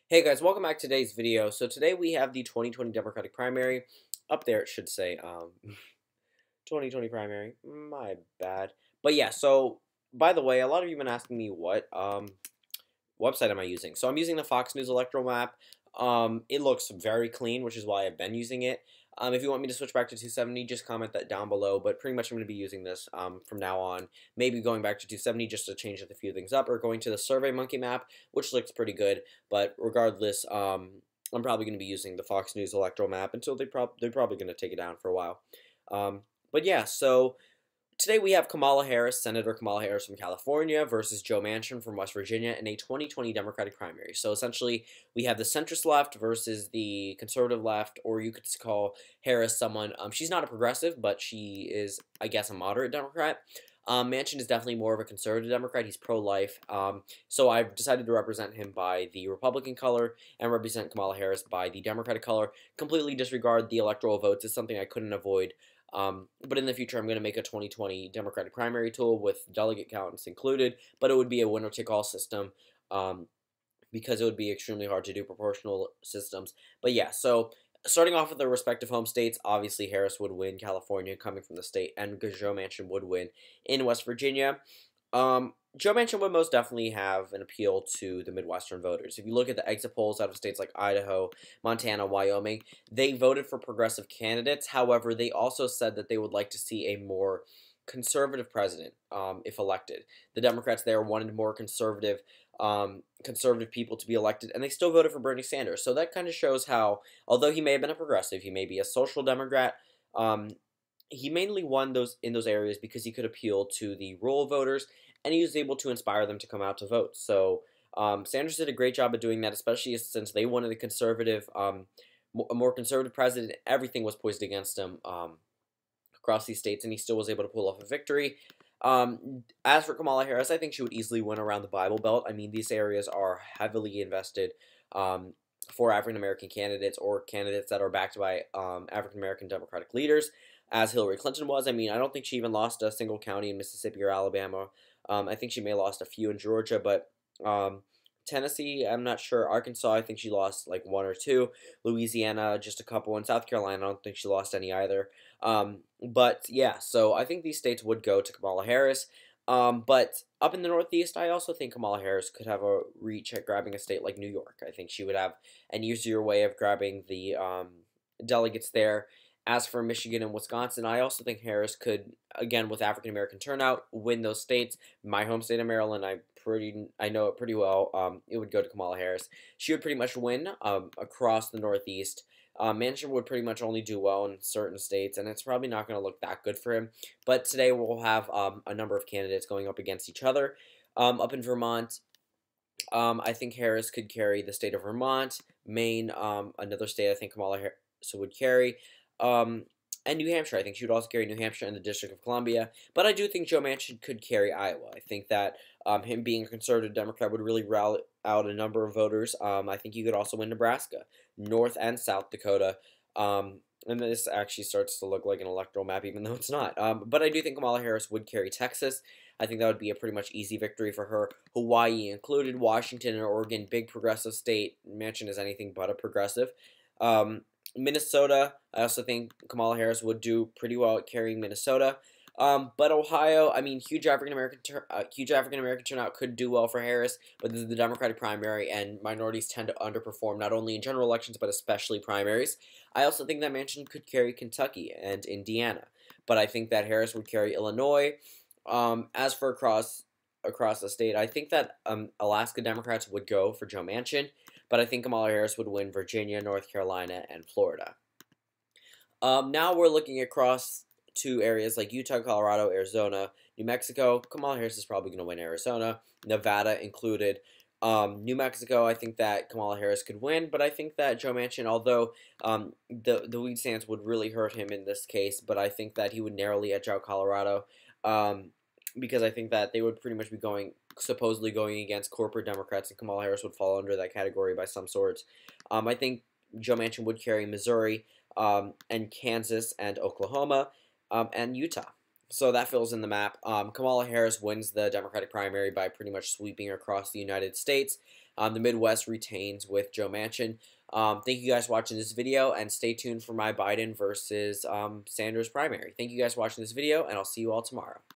Hey guys, welcome back to today's video. So today we have the 2020 Democratic primary. Up there it should say 2020 primary. My bad. But yeah, so by the way, a lot of you have been asking me what website am I using. So I'm using the Fox News electoral map. It looks very clean, which is why I've been using it. If you want me to switch back to 270, just comment that down below. But pretty much I'm going to be using this from now on. Maybe going back to 270 just to change a few things up, or going to the SurveyMonkey map, which looks pretty good. But regardless, I'm probably going to be using the Fox News electoral map until they're probably going to take it down for a while. But yeah, so today we have Senator Kamala Harris from California versus Joe Manchin from West Virginia in a 2020 Democratic primary. So essentially, we have the centrist left versus the conservative left, or you could call Harris someone. She's not a progressive, but she is, I guess, a moderate Democrat. Manchin is definitely more of a conservative Democrat. He's pro-life. So I've decided to represent him by the Republican color and represent Kamala Harris by the Democratic color. Completely disregard the electoral votes. It's something I couldn't avoid. But in the future, I'm going to make a 2020 Democratic primary tool with delegate counts included, but it would be a winner-take-all system because it would be extremely hard to do proportional systems. But yeah, so starting off with the respective home states, obviously Harris would win California coming from the state, and Joe Manchin would win in West Virginia. Joe Manchin would most definitely have an appeal to the Midwestern voters. If you look at the exit polls out of states like Idaho, Montana, Wyoming, they voted for progressive candidates. However, they also said that they would like to see a more conservative president if elected. The Democrats there wanted more conservative people to be elected, and they still voted for Bernie Sanders. So that kind of shows how, although he may have been a progressive, he may be a social Democrat. He mainly won in those areas because he could appeal to the rural voters, and he was able to inspire them to come out to vote. So Sanders did a great job of doing that, especially since they wanted a more conservative president. Everything was poised against him across these states, and he still was able to pull off a victory. As for Kamala Harris, I think she would easily win around the Bible Belt. I mean, these areas are heavily invested for African American candidates or candidates that are backed by African American Democratic leaders, as Hillary Clinton was. I mean, I don't think she even lost a single county in Mississippi or Alabama. I think she may have lost a few in Georgia, but Tennessee, I'm not sure. Arkansas, I think she lost like one or two. Louisiana, just a couple. And South Carolina, I don't think she lost any either. But yeah, so I think these states would go to Kamala Harris. But up in the Northeast, I also think Kamala Harris could have a reach at grabbing a state like New York. I think she would have an easier way of grabbing the delegates there. As for Michigan and Wisconsin, I also think Harris could, again, with African American turnout, win those states. My home state of Maryland, I know it pretty well. It would go to Kamala Harris. She would pretty much win across the Northeast. Manchin would pretty much only do well in certain states, and it's probably not going to look that good for him. But today we'll have a number of candidates going up against each other. Up in Vermont, I think Harris could carry the state of Vermont. Maine, another state I think Kamala Harris would carry. And New Hampshire. I think she would also carry New Hampshire and the District of Columbia. But I do think Joe Manchin could carry Iowa. I think that him being a conservative Democrat would really rally out a number of voters. I think he could also win Nebraska, North and South Dakota. And this actually starts to look like an electoral map, even though it's not. But I do think Kamala Harris would carry Texas. I think that would be a pretty much easy victory for her. Hawaii included, Washington and Oregon, big progressive state. Manchin is anything but a progressive. Minnesota, I also think Kamala Harris would do pretty well at carrying Minnesota. But Ohio, I mean, huge African American turnout could do well for Harris, but this is the Democratic primary, and minorities tend to underperform not only in general elections but especially primaries. I also think that Manchin could carry Kentucky and Indiana, but I think that Harris would carry Illinois. As for across the state, I think that Alaska Democrats would go for Joe Manchin, but I think Kamala Harris would win Virginia, North Carolina, and Florida. Now we're looking across to areas like Utah, Colorado, Arizona, New Mexico. Kamala Harris is probably going to win Arizona, Nevada included. New Mexico, I think that Kamala Harris could win, but I think that Joe Manchin, although the weed stance would really hurt him in this case, but I think that he would narrowly edge out Colorado because I think that they would pretty much be supposedly going against corporate Democrats, and Kamala Harris would fall under that category by some sorts. I think Joe Manchin would carry Missouri and Kansas and Oklahoma and Utah. So that fills in the map. Kamala Harris wins the Democratic primary by pretty much sweeping across the United States. The Midwest retains with Joe Manchin. Thank you guys for watching this video, and stay tuned for my Biden versus Sanders primary. Thank you guys for watching this video, and I'll see you all tomorrow.